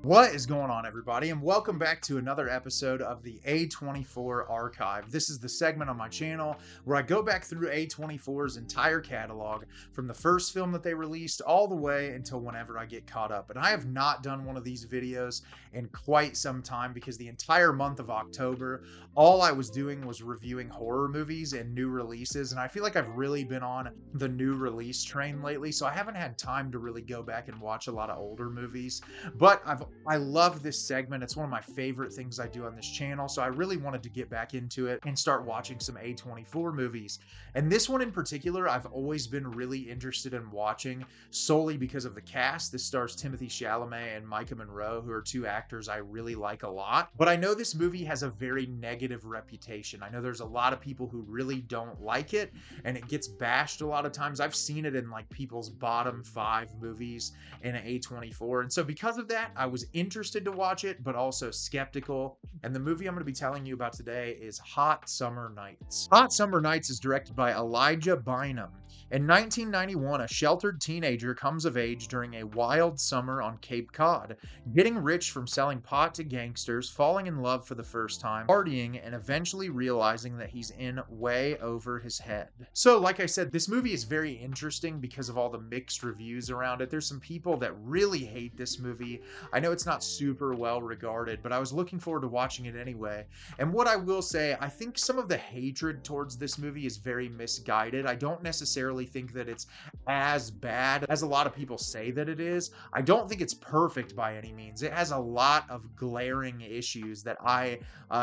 What is going on, everybody, and welcome back to another episode of the A24 Archive. This is the segment on my channel where I go back through A24's entire catalog from the first film that they released all the way until whenever I get caught up. And I have not done one of these videos in quite some time because the entire month of October, all I was doing was reviewing horror movies and new releases, and I feel like I've really been on the new release train lately, so I haven't had time to really go back and watch a lot of older movies. But I love this segment. It's one of my favorite things I do on this channel. So I really wanted to get back into it and start watching some A24 movies. And this one in particular, I've always been really interested in watching solely because of the cast. This stars Timothée Chalamet and Maika Monroe, who are two actors I really like a lot. But I know this movie has a very negative reputation. I know there's a lot of people who really don't like it, and it gets bashed a lot of times. I've seen it in like people's bottom 5 movies in A24. And so because of that, I was interested to watch it, but also skeptical. And the movie I'm going to be telling you about today is Hot Summer Nights. Hot Summer Nights is directed by Elijah Bynum. In 1991, a sheltered teenager comes of age during a wild summer on Cape Cod, getting rich from selling pot to gangsters, falling in love for the first time, partying, and eventually realizing that he's in way over his head. So, like I said, this movie is very interesting because of all the mixed reviews around it. There's some people that really hate this movie. I know it's not super well regarded, but I was looking forward to watching it anyway. And what I will say, I think some of the hatred towards this movie is very misguided. I don't necessarily think that it's as bad as a lot of people say that it is. I don't think it's perfect by any means. It has a lot of glaring issues that I,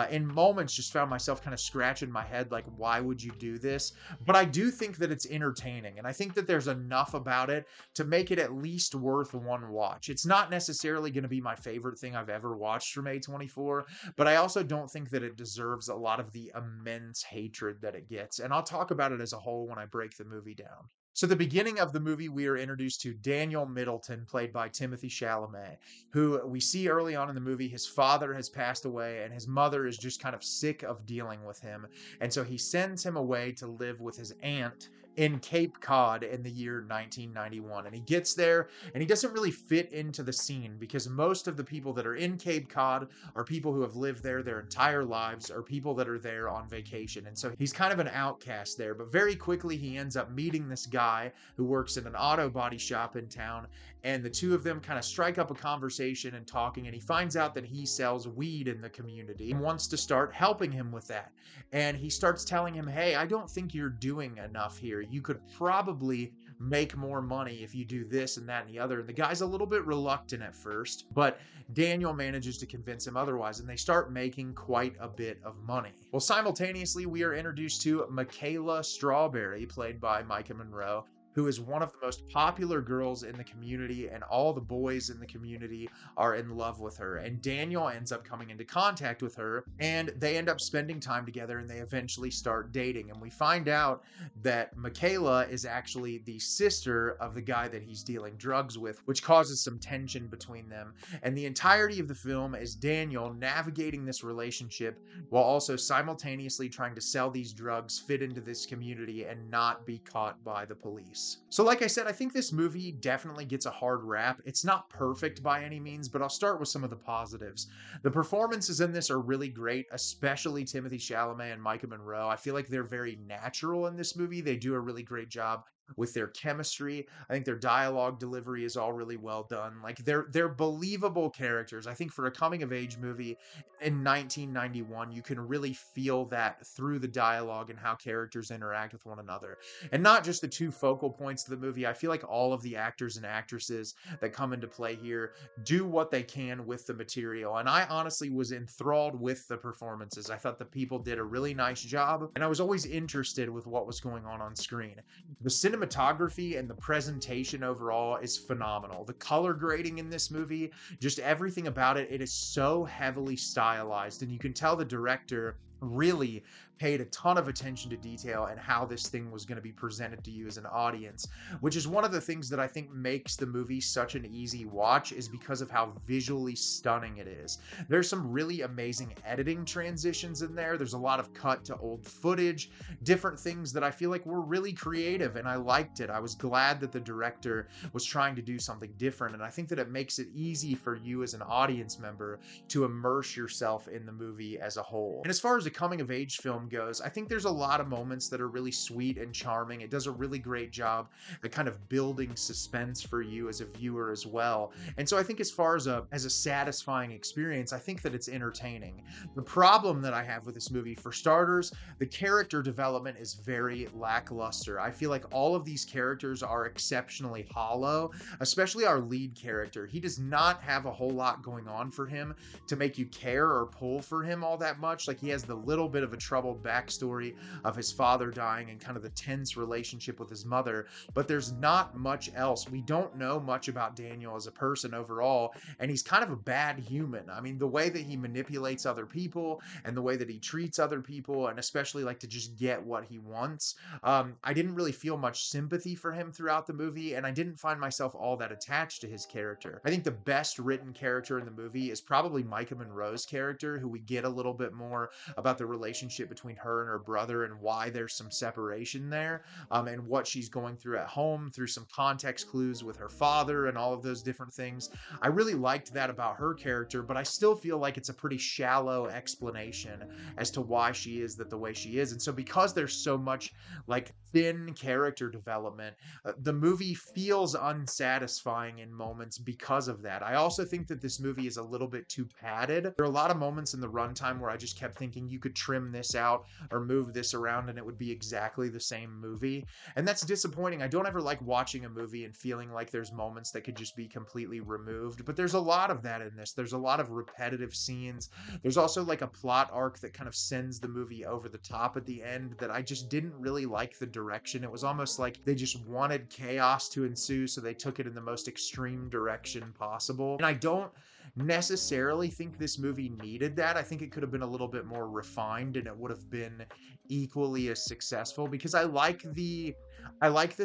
in moments, just found myself kind of scratching my head like, why would you do this? But I do think that it's entertaining, and I think that there's enough about it to make it at least worth one watch. It's not necessarily going to be my favorite thing I've ever watched from A24, but I also don't think that it deserves a lot of the immense hatred that it gets. And I'll talk about it as a whole when I break the movie down. So the beginning of the movie, we are introduced to Daniel Middleton, played by Timothée Chalamet, who we see early on in the movie. His father has passed away, and his mother is just kind of sick of dealing with him. And so he sends him away to live with his aunt in Cape Cod in the year 1991. And he gets there, and he doesn't really fit into the scene because most of the people that are in Cape Cod are people who have lived there their entire lives, or people that are there on vacation. And so he's kind of an outcast there. But very quickly, he ends up meeting this guy who works in an auto body shop in town, and the two of them kind of strike up a conversation and talking, and he finds out that he sells weed in the community and wants to start helping him with that. And he starts telling him, hey, I don't think you're doing enough here. You could probably make more money if you do this and that and the other. And the guy's a little bit reluctant at first, but Daniel manages to convince him otherwise, and they start making quite a bit of money. Well, simultaneously, we are introduced to Michaela Strawberry, played by Maika Monroe, who is one of the most popular girls in the community, and all the boys in the community are in love with her. And Daniel ends up coming into contact with her, and they end up spending time together, and they eventually start dating. And we find out that Michaela is actually the sister of the guy that he's dealing drugs with, which causes some tension between them. And the entirety of the film is Daniel navigating this relationship while also simultaneously trying to sell these drugs, fit into this community, and not be caught by the police. So like I said, I think this movie definitely gets a hard rap. It's not perfect by any means, but I'll start with some of the positives. The performances in this are really great, especially Timothée Chalamet and Maika Monroe. I feel like they're very natural in this movie. They do a really great job with their chemistry. I think their dialogue delivery is all really well done. Like they're believable characters. I think for a coming of age movie in 1991, you can really feel that through the dialogue and how characters interact with one another. And not just the two focal points of the movie. I feel like all of the actors and actresses that come into play here do what they can with the material. And I honestly was enthralled with the performances. I thought the people did a really nice job, and I was always interested with what was going on screen. The cinematography and the presentation overall is phenomenal. The color grading in this movie, just everything about it, it is so heavily stylized, and you can tell the director really paid a ton of attention to detail and how this thing was going to be presented to you as an audience, which is one of the things that I think makes the movie such an easy watch, is because of how visually stunning it is. There's some really amazing editing transitions in there. There's a lot of cut to old footage, different things that I feel like were really creative, and I liked it. I was glad that the director was trying to do something different, and I think that it makes it easy for you as an audience member to immerse yourself in the movie as a whole. And as far as a coming of age film goes, I think there's a lot of moments that are really sweet and charming. It does a really great job at kind of building suspense for you as a viewer as well. And so I think as far as a satisfying experience, I think that it's entertaining. The problem that I have with this movie, for starters, the character development is very lackluster. I feel like all of these characters are exceptionally hollow, especially our lead character. He does not have a whole lot going on for him to make you care or pull for him all that much. Like, he has the little bit of a troubled backstory of his father dying and kind of the tense relationship with his mother, but there's not much else. We don't know much about Daniel as a person overall, and he's kind of a bad human. I mean, the way that he manipulates other people and the way that he treats other people, and especially like to just get what he wants, I didn't really feel much sympathy for him throughout the movie, and I didn't find myself all that attached to his character. I think the best written character in the movie is probably Maika Monroe's character, who we get a little bit more about the relationship between her and her brother and why there's some separation there, and what she's going through at home through some context clues with her father and all of those different things. I really liked that about her character, but I still feel like it's a pretty shallow explanation as to why she is the way she is. And so because there's so much like thin character development, the movie feels unsatisfying in moments because of that. I also think that this movie is a little bit too padded. There are a lot of moments in the runtime where I just kept thinking you could trim this out or move this around and it would be exactly the same movie. And that's disappointing. I don't ever like watching a movie and feeling like there's moments that could just be completely removed, but there's a lot of that in this. There's a lot of repetitive scenes. There's also like a plot arc that kind of sends the movie over the top at the end that I just didn't really like the direction. It was almost like they just wanted chaos to ensue, so they took it in the most extreme direction possible. And I don't necessarily think this movie needed that. I think it could have been a little bit more refined and it would have been equally as successful, because I like the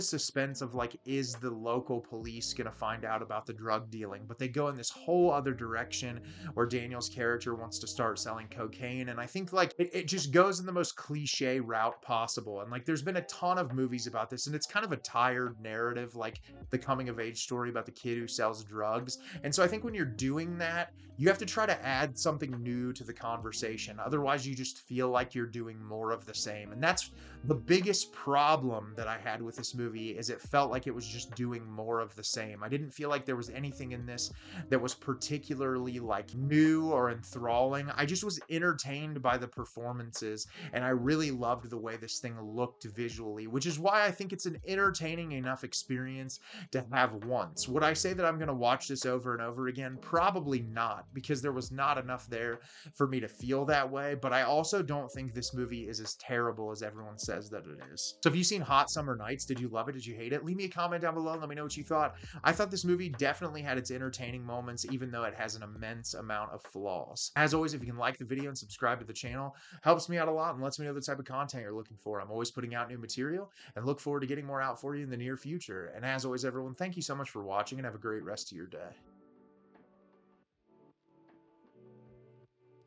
suspense of like, is the local police going to find out about the drug dealing? But they go in this whole other direction where Daniel's character wants to start selling cocaine. And I think like it just goes in the most cliche route possible. And like, there's been a ton of movies about this, and it's kind of a tired narrative, like the coming of age story about the kid who sells drugs. And so I think when you're doing that, you have to try to add something new to the conversation. Otherwise, you just feel like you're doing more of the same. And that's the biggest problem that I had with this movie, is it felt like it was just doing more of the same. I didn't feel like there was anything in this that was particularly like new or enthralling. I just was entertained by the performances, and I really loved the way this thing looked visually, which is why I think it's an entertaining enough experience to have once. Would I say that I'm going to watch this over and over again? Probably not, because there was not enough there for me to feel that way. But I also don't think this movie is as terrible as everyone says that it is. So have you seen Hot Summer Nights? Did you love it? Did you hate it? Leave me a comment down below and let me know what you thought. I thought this movie definitely had its entertaining moments, even though it has an immense amount of flaws. As always, if you can like the video and subscribe to the channel, helps me out a lot and lets me know the type of content you're looking for. I'm always putting out new material and look forward to getting more out for you in the near future. And as always, everyone, thank you so much for watching and have a great rest of your day.